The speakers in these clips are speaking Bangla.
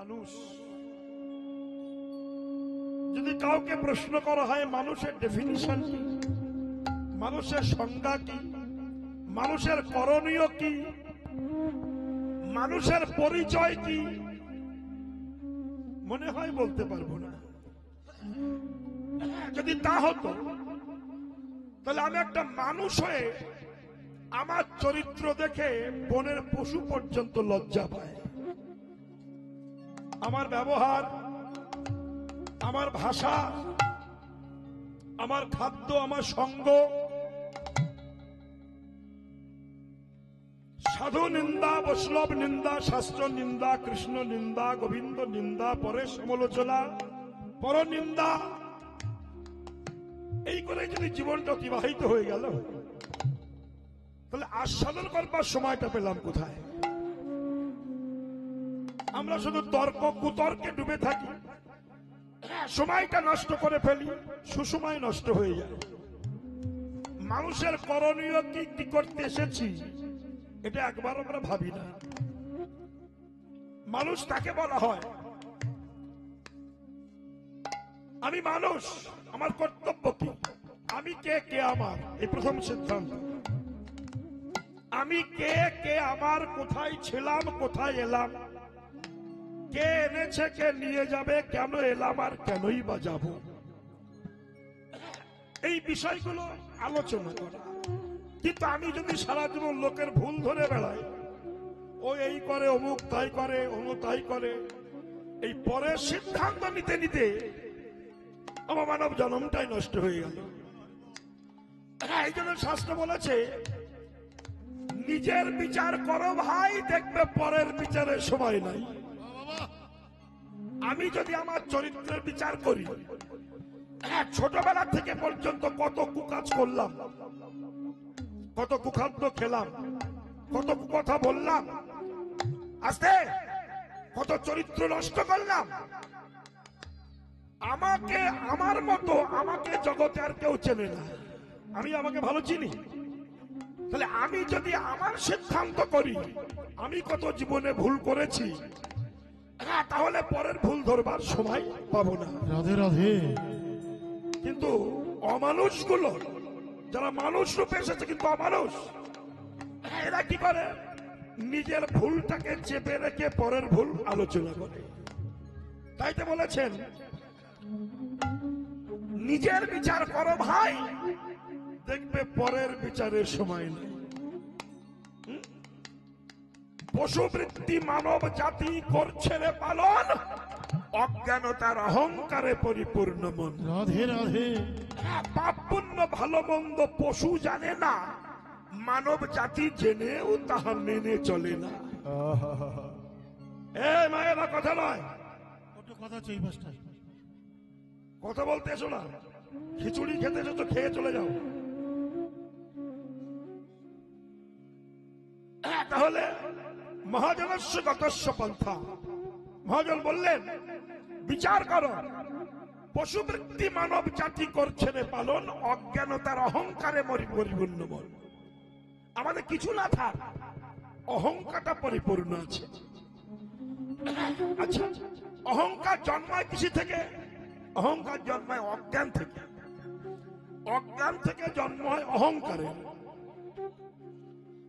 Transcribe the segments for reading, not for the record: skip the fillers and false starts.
মানুষ যদি কাউকে প্রশ্ন করা হয় মানুষের ডেফিনিশন কি, মানুষের সংজ্ঞা কি, মানুষের করণীয় কি, মানুষের পরিচয় কি, মনে হয় বলতে পারবো না। যদি তা হতো তাহলে আমি একটা মানুষ হয়ে আমার চরিত্র দেখে বনের পশু পর্যন্ত লজ্জা পায়। আমার ব্যবহার, আমার ভাষা, আমার খাদ্য, আমার সঙ্গ, সাধু নিন্দা, বৈষ্ণব নিন্দা, শাস্ত্র নিন্দা, কৃষ্ণ নিন্দা, গোবিন্দ নিন্দা, পরের সমালোচনা, পর নিন্দা, এই করে যদি জীবনটা অতিবাহিত হয়ে গেল তাহলে আস্বাদন করবার সময়টা পেলাম কোথায়? আমরা শুধু তর্ক কুতর্কে ডুবে থাকি, সময়টা নষ্ট করে ফেলি, সুসময় নষ্ট হয়ে যায়। মানুষের করণীয় কি কি করতে এসেছি এটা একবার আমরা ভাবি না। মানুষ তাকে বলা হয় আমি মানুষ, আমার কর্তব্য কি, আমি কে, কে আমার, এই প্রথম সিদ্ধান্ত। আমি কে, কে আমার, কোথায় ছিলাম, কোথায় এলাম, কে এনেছে, কে নিয়ে যাবে, কেন এলাম আর কেনই বা যাব, এই বিষয়গুলো আলোচনা করা। কিন্তু আমি যদি সারা জীবন লোকের ভুল ধরে বেড়াই, ও এই করে, অমুক তাই করে, অমুক তাই করে, এই পরের সিদ্ধান্ত নিতে নিতে আমার মানব জন্মটাই নষ্ট হয়ে গেল। এই জন্য শাস্ত্র বলেছে নিজের বিচার করো ভাই, দেখবে পরের বিচারের সময় নাই। আমি যদি আমার চরিত্রের বিচার করি, ছোটবেলা থেকে পর্যন্ত কত কুকাজ করলাম, কত কুখাদ্য খেলাম, কত কথা বললাম, আস্তে কত চরিত্র নষ্ট করলাম, আমাকে আমার মতো আমাকে জগতে আর কেউ চেনে না, আমি আমাকে ভালো চিনি। তাহলে আমি যদি আমার সিদ্ধান্ত করি আমি কত জীবনে ভুল করেছি, তাহলে পরের ভুল ধরবার সময় পাবো না। রাধে রাধে। কিন্তু অমানুষগুলো, যারা মানুষ রূপে এসেছে কিন্তু অমানুষ, এরা কি করে? নিজের ভুলটাকে চেপে রেখে পরের ভুল আলোচনা করে। তাই তো বলেছেন নিজের বিচার করো ভাই, দেখবে পরের বিচারের সময় নেই। পশুবৃত্তি মানব জাতি করছে রে পালন, অজ্ঞানতার অহংকারে পরিপূর্ণ মন। রাধে রাধে। পাপ পুণ্য ভালো মন্দ পশু জানে না, মানব জাতি জেনেও তাহা মেনে চলে না। এ মায়েরা কথা নয়, কথা চাই পাঁচটায় কথা বলতে এসো না, খিচুড়ি খেতে এসো তো খেয়ে চলে যাও। তাহলে মহাজনস্য গতস্য পন্থা, মহাজন বললেন বিচার করো, পশুবৃত্তি মানব জাতি করছে রে পালন, অজ্ঞানতার অহংকারে পরিপূর্ণ মন। আমাদের কিছু না থাক, অহংকারটা পরিপূর্ণ আছে। আচ্ছা, অহংকার জন্মায় কিসি থেকে? অহংকার জন্মায় অজ্ঞান থেকে। অজ্ঞান থেকে জন্ম হয় অহংকারে।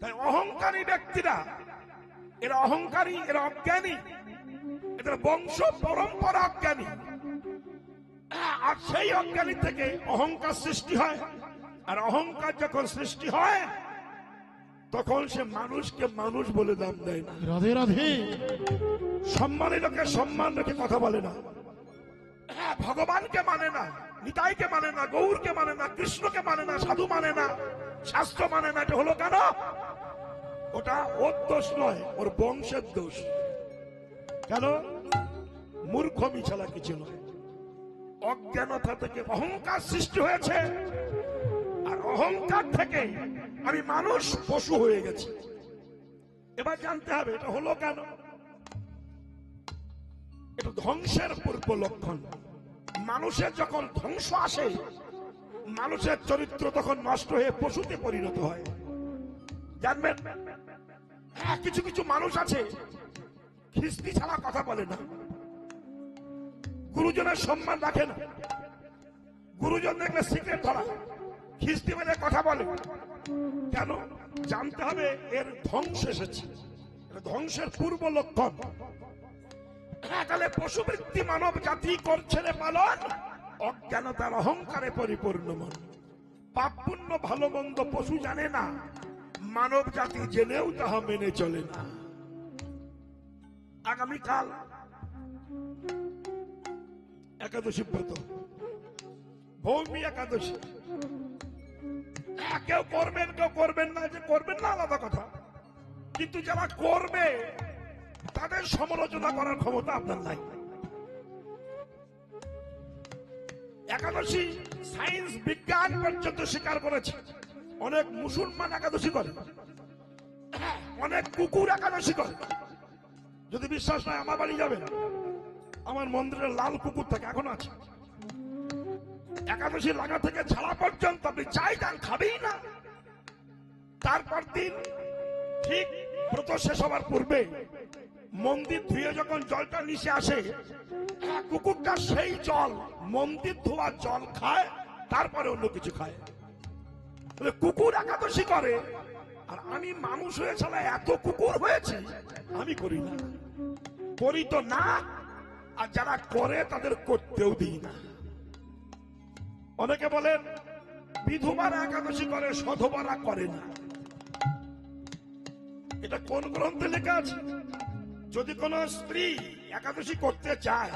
তাই অহংকারী ব্যক্তিরা, এরা অহংকারী, এরা অজ্ঞানী, এদের বংশ পরম্পরা অজ্ঞানী। আর সেই অজ্ঞানী থেকে অহংকার সৃষ্টি হয়। আর অহংকার যখন সৃষ্টি হয় তখন সে মানুষকে মানুষ বলে দাম দেয় না। রাধে রাধে। সম্মানী লোকে সম্মান রেখে কথা বলে না, ভগবানকে মানে না, নিতাইকে মানে না, গৌরকে মানে না, কৃষ্ণকে মানে না, সাধু মানে না, শাস্ত্র মানে না। এটা হলো কেন? ওটা ওর দোষ নয়, ওর বংশের দোষ। কেন? মূর্খমি ছাড়া কিছু নয়। অজ্ঞানতা থেকে অহংকার সৃষ্টি হয়েছে, আর অহংকার থেকে আমি মানুষ পশু হয়ে গেছি। এবার জানতে হবে এটা হলো কেন। এটা ধ্বংসের পূর্ব লক্ষণ। মানুষের যখন ধ্বংস আসে, মানুষের চরিত্র তখন নষ্ট হয়ে পশুতে পরিণত হয়। জানবেন, কিছু কিছু মানুষ আছে খিস্তি ছাড়া কথা বলে না, গুরুজনের সম্মান রাখে না, গুরুজন দেখলে সিক্রেট ধরা, খিস্তি মেরে কথা বলে। কেন? জানতে হবে এর ধ্বংস এসেছে, এটা ধ্বংসের পূর্ব লক্ষণ। তাহলে পশুবৃত্তি মানব জাতি করছে রে পালন, অজ্ঞানতার অহংকারে পরিপূর্ণ মন। পাপ পুণ্য ভালো মন্দ পশু জানে না, মানব জাতি জেনেও তাহা মেনে চলে না। আগামীকাল একাদশী ব্রত, ভৌমি একাদশী। কেউ করবেন কেউ করবেন না, যে করবেন না আলাদা কথা, কিন্তু যারা করবে তাদের সমালোচনা করার ক্ষমতা আপনার নাই। একাদশী সায়েন্স বিজ্ঞান পর্যন্ত স্বীকার করেছে। অনেক মুসলমান একাদশী করে, অনেক কুকুর একাদশী করে। যদি বিশ্বাস নয় আমার বাড়ি যাবেন, আমার মন্দিরের লাল কুকুর থাকে, এখন আছে। একাদশী লাগা থেকে ছাড়া পর্যন্ত আপনি চাই যান, খাবেই না। তারপর দিন ঠিক ব্রত শেষ হবার পূর্বে মন্দির ধুয়ে যখন জলটা নিচে আসে, কুকুরটা সেই জল, মন্দির ধোয়া জল খায়, তারপরে অন্য কিছু খায়। কুকুর একাদশী করে, আর আমি মানুষ হয়ে ছাড়া এত কুকুর হয়েছে, আমি করি না। করি তো না, আর যারা করে তাদের করতেও দিই না। অনেকে বলেন বিধবারা একাদশী করে, সধবারা করে না। এটা কোন গ্রন্থে লেখা আছে? যদি কোন স্ত্রী একাদশী করতে চায়,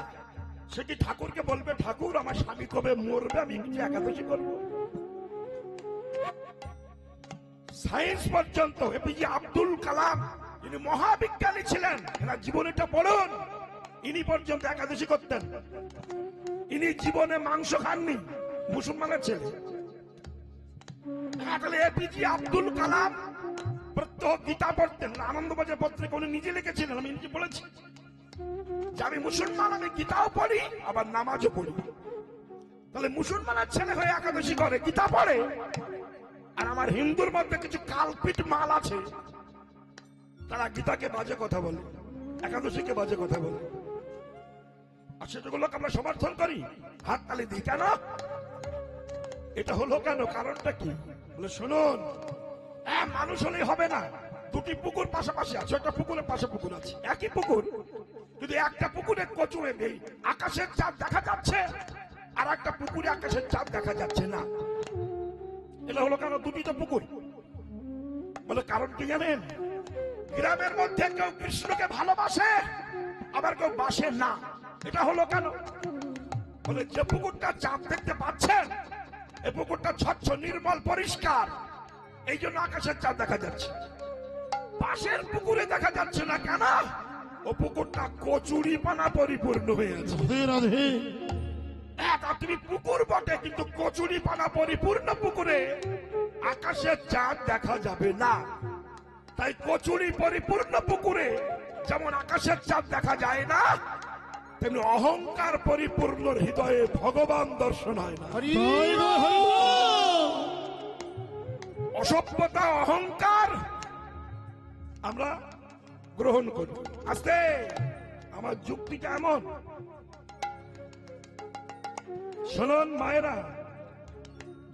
সে কি ঠাকুরকে বলবে, ঠাকুর আমার স্বামী কবে মরবে, আমি কিছু একাদশী করব? সায়েন্স পর্যন্ত, এপিজে আব্দুল কালাম, যিনি মহাবিজ্ঞানী ছিলেন, এনার জীবনীটা পড়ুন, ইনি পর্যন্ত একাদশী করতেন। ইনি জীবনে মাংস খাননি, মুসলমানের ছেলে। তাহলে এপিজে আব্দুল কালাম প্রত্যহ গীতা পড়তেন। আনন্দবাজার পত্রিকা উনি নিজে লিখেছিলেন, আমি নিজে বলেছি যে আমি মুসলমান, আমি গীতাও পড়ি আবার নামাজও পড়ি। তাহলে মুসলমানের ছেলে হয়ে একাদশী করে, গীতা পড়ে। আর আমার হিন্দুর মধ্যে কিছু কালপিট মাল আছে, তারা গীতাকে বাজে কথা বলে, একাদশীকে বাজে কথা বলে। আর সেগুলোকে আমরা সমর্থন করি, হাত তালি দিই। কেন এটা হলো? কেন? কারণটা কি? বলে শুনুন, মানুষ হলেই হবে না। দুটি পুকুর পাশাপাশি আছে, একটা পুকুরের পাশে পুকুর আছে, একই পুকুর, যদি একটা পুকুরে কচুয়ে দেই, আকাশের চাঁদ দেখা যাচ্ছে, আর একটা পুকুরে আকাশের চাঁদ দেখা যাচ্ছে না। এটা হলো কেন? দুটি তো পুকুর। বলে কারণ কি জানেন? গ্রামের মধ্যে কেউ কৃষ্ণকে ভালোবাসে, আবার কেউ বাসে না। এটা হলো কেন? বলে যে পুকুরটা চাঁদ দেখতে পাচ্ছেন, এই পুকুরটা স্বচ্ছ, নির্মল, পরিষ্কার, এই জন্য আকাশের চাঁদ দেখা যাচ্ছে। পাশের পুকুরে দেখা যাচ্ছে না, কেন? ও পুকুরটা কচুরি পানা পরিপূর্ণ হয়ে আছে। তুমি পুকুর বটে, কিন্তু কচুরি পানা পরিপূর্ণ পুকুরে আকাশের চাঁদ দেখা যাবে না। তাই কচুরি পরিপূর্ণ পুকুরে যেমন আকাশের চাঁদ দেখা যায় না, তেমনি অহংকার পরিপূর্ণ হৃদয়ে ভগবান দর্শন হয় না। অসভ্যতা, অহংকার আমরা গ্রহণ করি। আস্তে, আমার যুক্তিটা এমন। শুনুন মায়েরা,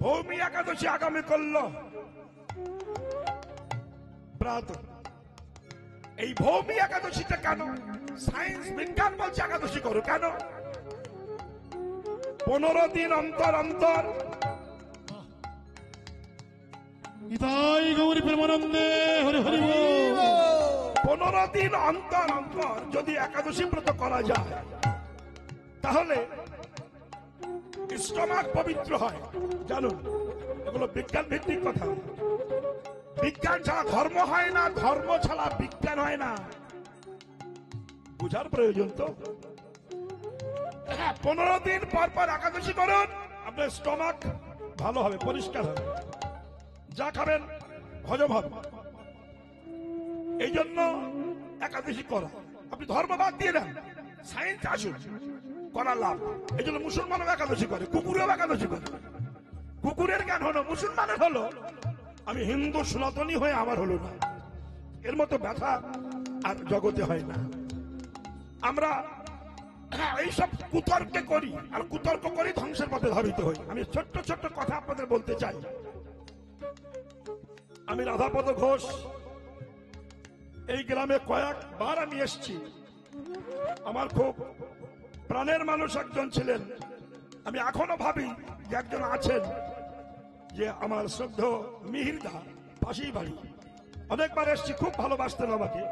ভৌমি একাদশী আগামী করল প্রাত। এই ভৌমি একাদশীটা কেন? সায়েন্স বিজ্ঞান বলছে একাদশী করো। কেন? 15 দিন অন্তর অন্তর, গৌরী প্রেমানন্দে হরি হরি বল। 15 দিন অন্তর অন্তর যদি একাদশী ব্রত করা যায়, তাহলে স্টমাক পবিত্র হয়। জানুন, এগুলো বিজ্ঞান ভিত্তিক কথা। বিজ্ঞান ছাড়া ধর্ম হয় না, ধর্ম ছাড়া বিজ্ঞান হয় না। বুঝার প্রয়োজন তো। 15 দিন পর পর একাদশী করুন, আপনার স্টমাক ভালো হবে, পরিষ্কার হবে, যা খাবেন হজম হবে। এই জন্য একাদশী করা। আপনি ধর্ম বাদ দিয়ে দেন, সায়েন্স আসুন, করার লাভ। এই জন্য মুসলমানও একাদশী করে, কুকুরেও একাদশী করে। কুকুরের জ্ঞান হলো, মুসলমানের হলো। আমি হিন্দু সনাতনী হয়ে আমার হলো না। এর মতো ব্যথা আর জগতে হয় না। আমরা এইসব কুতর্কে করি, আর কুতর্ক করি ধ্বংসের পথে ধাবিত হই। আমি ছোট্ট ছোট্ট কথা আপনাদের বলতে চাই। আমি রাধাপদ ঘোষ, এই গ্রামে কয়েকবার আমি এসেছি। আমার খুব প্রাণের মানুষ একজন ছিলেন। আমি এখনো ভাবি যে একজন আছেন, যে আমার শ্রদ্ধ মিহিরদা, পাশেই বাড়ি। অনেকবার এসেছি, খুব ভালোবাসতেন আমাকে।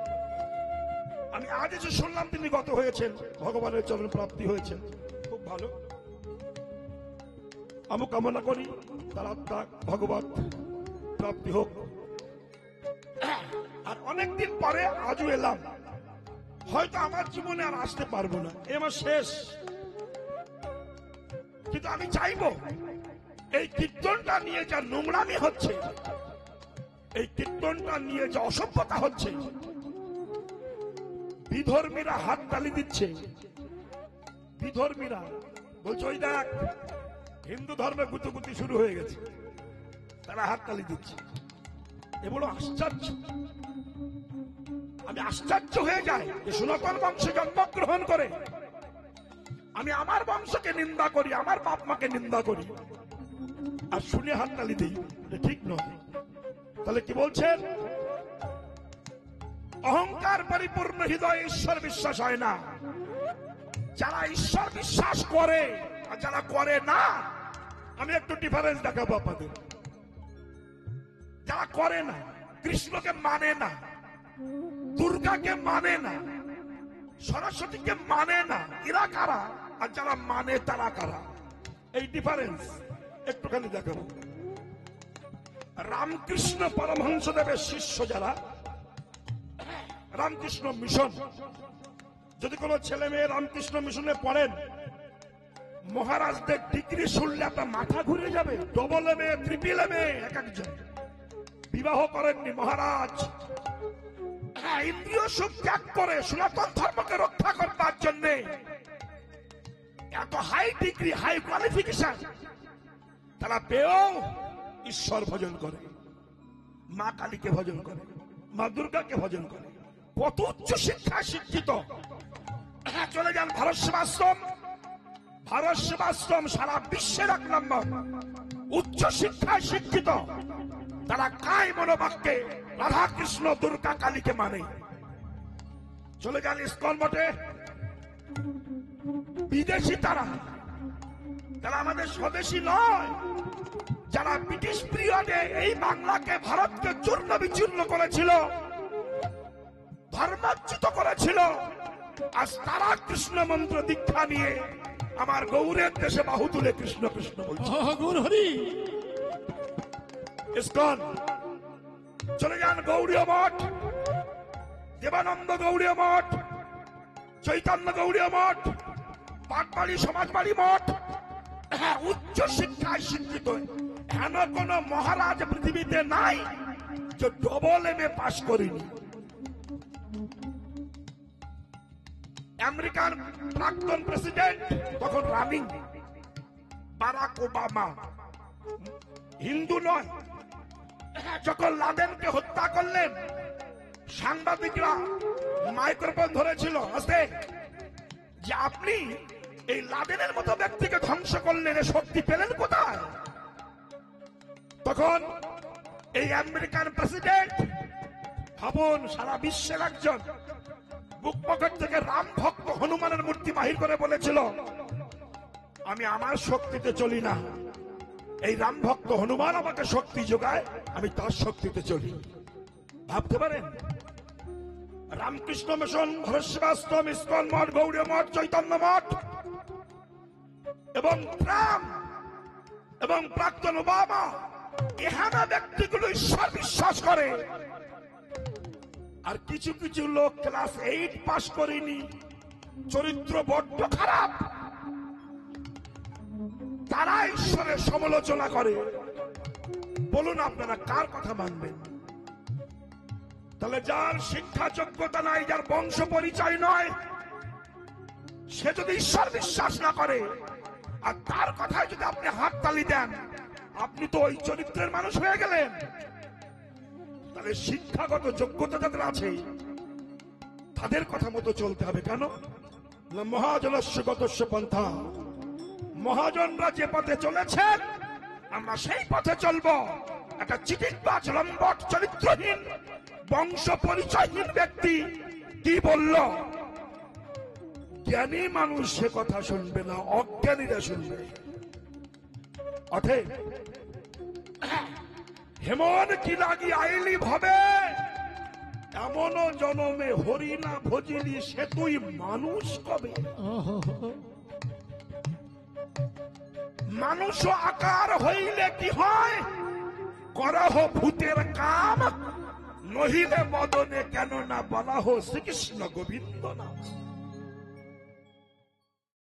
আমি আজ এসে শুনলাম তিনি গত হয়েছেন, ভগবানের চরণ প্রাপ্তি হয়েছেন, খুব ভালো। আমি কামনা করি তার আত্মা ভগবত প্রাপ্তি হোক। আর অনেকদিন পরে আজও এলাম, হয়তো আমার জীবনে আর আসতে পারবো না, এ আমার শেষ। কিন্তু আমি চাইবো এই কীর্তনটা নিয়ে যা নোংরামি হচ্ছে, এই কীর্তনটা নিয়ে যে অসভ্যতা হচ্ছে, বিধর্মীরা হাত তালি দিচ্ছে। বিধর্মীরা বলছে ওই দেখ হিন্দু ধর্মে গুতুগুতি শুরু হয়ে গেছে, তারা হাত তালি দিচ্ছে। এ বড় আশ্চর্য। আমি আশ্চর্য হয়ে যাই যে সনাতন বংশে জন্মগ্রহণ করে আমি আমার বংশকে নিন্দা করি, আমার বাপ মাকে নিন্দা করি, আর শুনে হাততালি দিই, ঠিক নয়। তাহলে কি বলছেন? অহংকার পরিপূর্ণ হৃদয়ে ঈশ্বর বিশ্বাস হয় না। যারা ঈশ্বর বিশ্বাস করে আর যারা করে না, আমি একটু ডিফারেন্স দেখাবো আপনাদের। যারা করে না, কৃষ্ণকে মানে না, দুর্গাকে মানে না, সরস্বতীকে মানে না, এরা কারা? আর যারা মানে তারা কারা? এই ডিফারেন্স একটুখানি দেখাবো। রামকৃষ্ণ পরমহংসদেবের শিষ্য যারা, রামকৃষ্ণ মিশন, যদি কোনো ছেলে মেয়ে রামকৃষ্ণ মিশনে পড়েন, মহারাজদের ডিগ্রি শুনলে আপনার মাথা ঘুরে যাবে। ডবল এমএ, ট্রিপল এমএ এক একজন। বিবাহ করেননি মহারাজ, ইন্দ্রিয় সুখ ত্যাগ করে সনাতন ধর্মকে রক্ষা করবার জন্য এত হাই ডিগ্রি, হাই কোয়ালিফিকেশন তারা পেয়েও ঈশ্বর ভজন করে, মা কালীকে ভজন করে, মা দুর্গাকে ভজন করে। কত উচ্চ শিক্ষায় শিক্ষিত। চলে যান ভারত সেবাশ্রম। ভারত সেবাশ্রম সারা বিশ্বের 1 নম্বর উচ্চ শিক্ষায় শিক্ষিত। তারা কায় মনোবাক্যে রাধা কৃষ্ণ দুর্গা কালীকে মানে। চলে যান ইসকন মঠে। বিদেশি তারা, তারা আমাদের স্বদেশী নয়। যারা ব্রিটিশ পিরিয়ডে এই বাংলাকে, ভারতকে চূর্ণ বিচূর্ণ করেছিল, ধর্মাচ্যুত করেছিল, আজ তারা কৃষ্ণ মন্ত্র দীক্ষা নিয়ে আমার গৌরের দেশে বাহু তুলে কৃষ্ণ কৃষ্ণ বলছে। গৌর হরি। ইসকন। চলে যান গৌড়ীয় মঠ, দেবানন্দ গৌড়ীয় মঠ, চৈতন্য গৌড়ীয় মঠ, পাটবাড়ি সমাজবাড়ি মঠ। উচ্চ শিক্ষায় শিক্ষিত হেন কোন মহারাজ পৃথিবীতে নাই যে ডবল এমএ পাশ করেনি। আমেরিকার প্রাক্তন প্রেসিডেন্ট তখন রানিং, বারাক ওবামা, হিন্দু নয়। যখন লাদেনকে হত্যা করলেন, সাংবাদিকরা মাইক্রোফোন ধরেছিল আস্তে, যে আপনি এই লাদেনের মতো ব্যক্তিকে ধ্বংস করলেন, এ শক্তি পেলেন কোথায়? তখন এই আমেরিকান প্রেসিডেন্ট, ভাবুন, সারা বিশ্বের একজন, বুক পকেট থেকে রাম ভক্ত হনুমানের মূর্তি বাহির করে বলেছিল, আমি আমার শক্তিতে চলি না, এই রাম ভক্ত হনুমান আমাকে শক্তি যোগায়, আমি তার শক্তিতে চলি। ভাবতে পারেন? রামকৃষ্ণ মিশন, ভারত সেবাশ্রম, ইসকন মঠ, গৌড়ীয় মঠ, চৈতন্য মঠ এবং ট্রাম্প এবং প্রাক্তন ওবামা, এখানে ব্যক্তিগুলো ঈশ্বর বিশ্বাস করে। আর কিছু কিছু লোক ক্লাস 8 পাস করেনি, চরিত্র বড্ড খারাপ, তারা ঈশ্বরের সমালোচনা করে। বলুন আপনারা কার কথা মানবেন? তাহলে যার শিক্ষা যোগ্যতা নাই, যার বংশ পরিচয় নয়, সে যদি ঈশ্বর বিশ্বাস না করে আর তার কথায় যদি আপনি হাততালি দেন, আপনি তো ওই চরিত্রের মানুষ হয়ে গেলেন। তাহলে শিক্ষাগত যোগ্যতা যাদের আছে তাদের কথা মতো চলতে হবে। কেন? না মহাজনস্য গতস্য পন্থা, মহাজনরা যে পথে চলেছেন আমরা সেই পথে চলবো। একটা চিটিংবাজ লম্পট চরিত্রহীন বংশ পরিচয়হীন ব্যক্তি কি বলল? জ্ঞানী মানুষ সে কথা শুনবে না, অজ্ঞানীরা শুনবে। অথে হেমন কি লাগি আইলি ভাবে, এমন জনমে হরি না ভজিলি সে তুই মানুষ কবে? মানুষ আকার হইলে কি হয়? করহ ভূতের কাম, নহিলে মদনে কেন না বলা হো শ্রীকৃষ্ণ গোবিন্দ নাম।